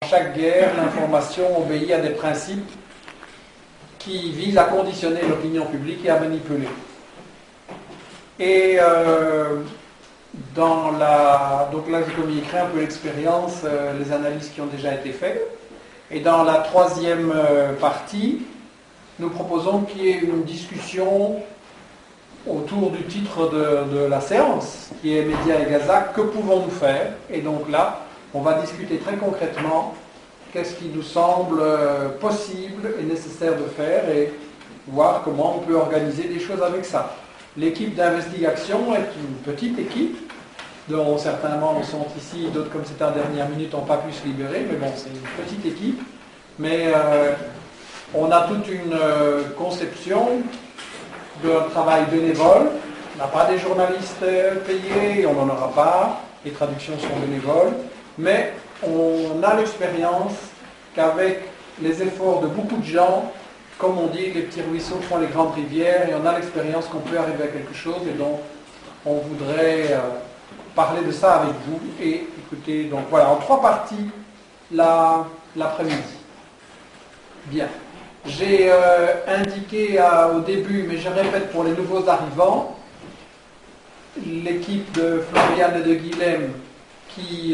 chaque guerre, l'information obéit à des principes qui visent à conditionner l'opinion publique et à manipuler. Et donc là, j'ai communiqué un peu l'expérience, les analyses qui ont déjà été faites. Et dans la troisième partie, nous proposons qu'il y ait une discussion autour du titre de la séance, qui est Médias et Gaza, que pouvons-nous faire? Et donc là, on va discuter très concrètement qu'est-ce qui nous semble possible et nécessaire de faire et voir comment on peut organiser des choses avec ça. L'équipe d'investigation est une petite équipe, dont certains membres sont ici, d'autres, comme c'était en dernière minute, n'ont pas pu se libérer, mais bon, c'est une petite équipe. Mais on a toute une conception d'un travail bénévole. On n'a pas des journalistes payés, on n'en aura pas, les traductions sont bénévoles, mais on a l'expérience qu'avec les efforts de beaucoup de gens, comme on dit, les petits ruisseaux font les grandes rivières, et on a l'expérience qu'on peut arriver à quelque chose, et donc on voudrait parler de ça avec vous et écouter. Donc voilà, en 3 parties l'après-midi. Bien. J'ai indiqué au début, mais je répète pour les nouveaux arrivants, l'équipe de Florian et de Guilhem qui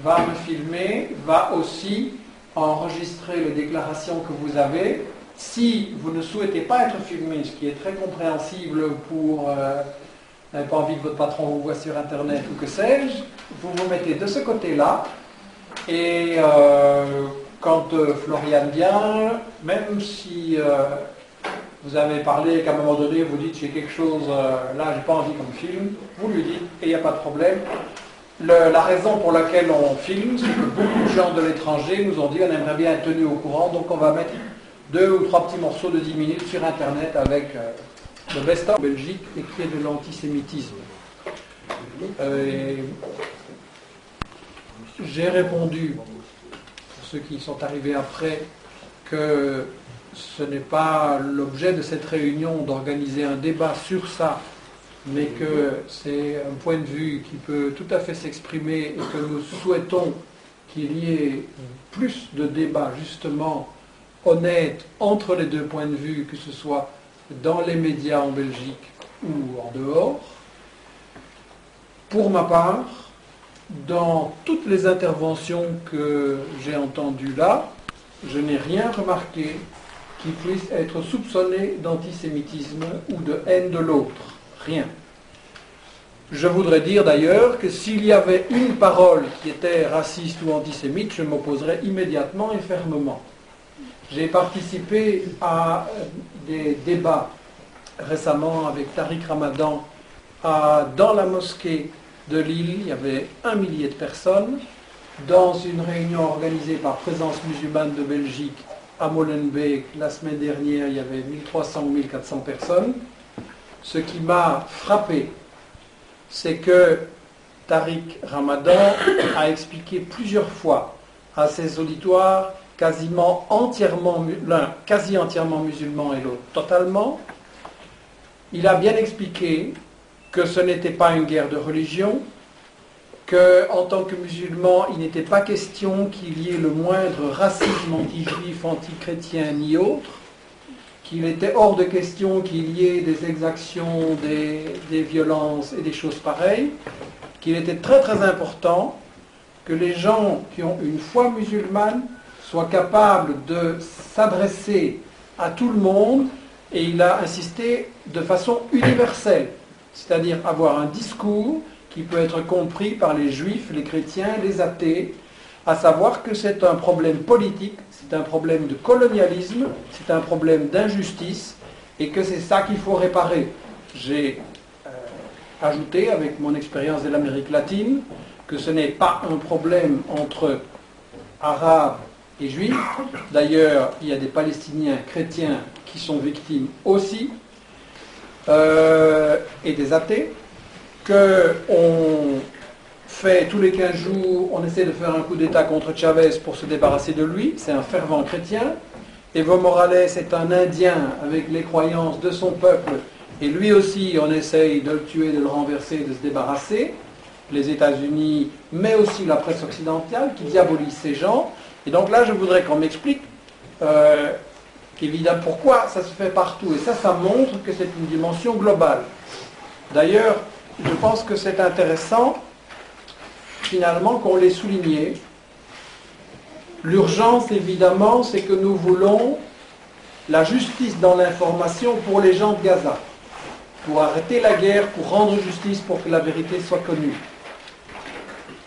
va me filmer, va aussi enregistrer les déclarations que vous avez. Si vous ne souhaitez pas être filmé, ce qui est très compréhensible pour n'avez pas envie que votre patron vous voit sur Internet ou que sais-je, vous vous mettez de ce côté-là et quand Florian vient, même si vous avez parlé et qu'à un moment donné vous dites j'ai quelque chose, là j'ai pas envie qu'on me filme, vous lui dites et il n'y a pas de problème. La raison pour laquelle on filme, c'est que beaucoup de gens de l'étranger nous ont dit on aimerait bien être tenus au courant, donc on va mettre 2 ou 3 petits morceaux de 10 minutes sur Internet avec le best-of Belgique et qui est de l'antisémitisme. J'ai répondu, pour ceux qui sont arrivés après, que ce n'est pas l'objet de cette réunion d'organiser un débat sur ça, mais que c'est un point de vue qui peut tout à fait s'exprimer et que nous souhaitons qu'il y ait plus de débats justement honnêtes entre les 2 points de vue, que ce soit dans les médias en Belgique ou en dehors. Pour ma part, dans toutes les interventions que j'ai entendues là, je n'ai rien remarqué qui puisse être soupçonné d'antisémitisme ou de haine de l'autre. Rien. Je voudrais dire d'ailleurs que s'il y avait une parole qui était raciste ou antisémite, je m'opposerais immédiatement et fermement. J'ai participé à des débats récemment avec Tariq Ramadan dans la mosquée de Lille. Il y avait 1 millier de personnes. Dans une réunion organisée par Présence musulmane de Belgique à Molenbeek, la semaine dernière, il y avait 1300 ou 1400 personnes. Ce qui m'a frappé, c'est que Tariq Ramadan a expliqué plusieurs fois à ses auditoires, quasi entièrement musulmans et l'autre totalement, il a bien expliqué que ce n'était pas une guerre de religion, qu'en tant que musulman, il n'était pas question qu'il y ait le moindre racisme anti-juif, anti-chrétien ni autre, qu'il était hors de question qu'il y ait des exactions, des violences et des choses pareilles, qu'il était très très important que les gens qui ont une foi musulmane soient capables de s'adresser à tout le monde, et il a insisté de façon universelle, c'est-à-dire avoir un discours qui peut être compris par les juifs, les chrétiens, les athées, à savoir que c'est un problème politique, c'est un problème de colonialisme, c'est un problème d'injustice, et que c'est ça qu'il faut réparer. J'ai ajouté, avec mon expérience de l'Amérique latine, que ce n'est pas un problème entre arabes et juifs. D'ailleurs, il y a des Palestiniens chrétiens qui sont victimes aussi, et des athées, qu'on fait tous les 15 jours, on essaie de faire un coup d'État contre Chavez pour se débarrasser de lui, c'est un fervent chrétien. Evo Morales est un Indien avec les croyances de son peuple, et lui aussi on essaye de le tuer, de le renverser, de se débarrasser. les États-Unis, mais aussi la presse occidentale, qui diabolise ces gens. Et donc là, je voudrais qu'on m'explique évidemment pourquoi ça se fait partout. Et ça montre que c'est une dimension globale. D'ailleurs, je pense que c'est intéressant, finalement, qu'on l'ait souligné. L'urgence, évidemment, c'est que nous voulons la justice dans l'information pour les gens de Gaza, pour arrêter la guerre, pour rendre justice, pour que la vérité soit connue.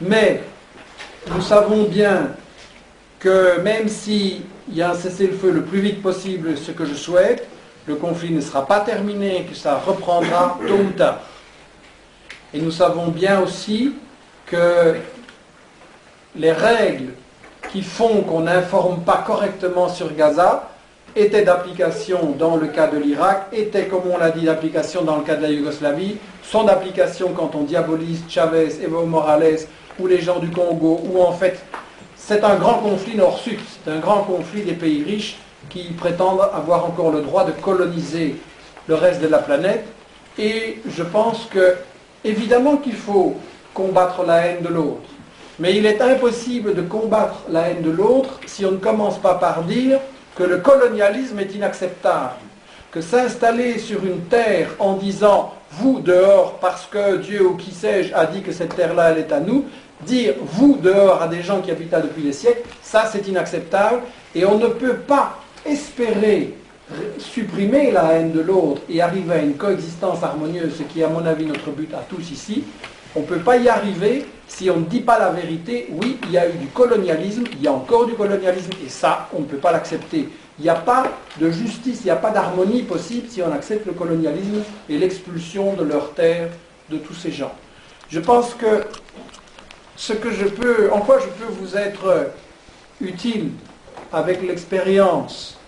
Mais nous savons bien que même s'il y a un cessez-le-feu le plus vite possible, ce que je souhaite, le conflit ne sera pas terminé, que ça reprendra tôt ou tard. Et nous savons bien aussi que les règles qui font qu'on n'informe pas correctement sur Gaza étaient d'application dans le cas de l'Irak, étaient, comme on l'a dit, d'application dans le cas de la Yougoslavie, sont d'application quand on diabolise Chavez, Evo Morales ou les gens du Congo, où en fait c'est un grand conflit nord-sud, c'est un grand conflit des pays riches qui prétendent avoir encore le droit de coloniser le reste de la planète. Et je pense que, évidemment qu'il faut combattre la haine de l'autre, mais il est impossible de combattre la haine de l'autre si on ne commence pas par dire que le colonialisme est inacceptable, que s'installer sur une terre en disant « vous dehors parce que Dieu ou qui sais-je a dit que cette terre-là elle est à nous », dire « vous dehors » à des gens qui habitent là depuis des siècles, ça c'est inacceptable et on ne peut pas espérer supprimer la haine de l'autre et arriver à une coexistence harmonieuse, ce qui est à mon avis notre but à tous ici. On ne peut pas y arriver si on ne dit pas la vérité. Oui, il y a eu du colonialisme, il y a encore du colonialisme, et ça, on ne peut pas l'accepter. Il n'y a pas de justice, il n'y a pas d'harmonie possible si on accepte le colonialisme et l'expulsion de leurs terres de tous ces gens. Je pense que en quoi je peux vous être utile avec l'expérience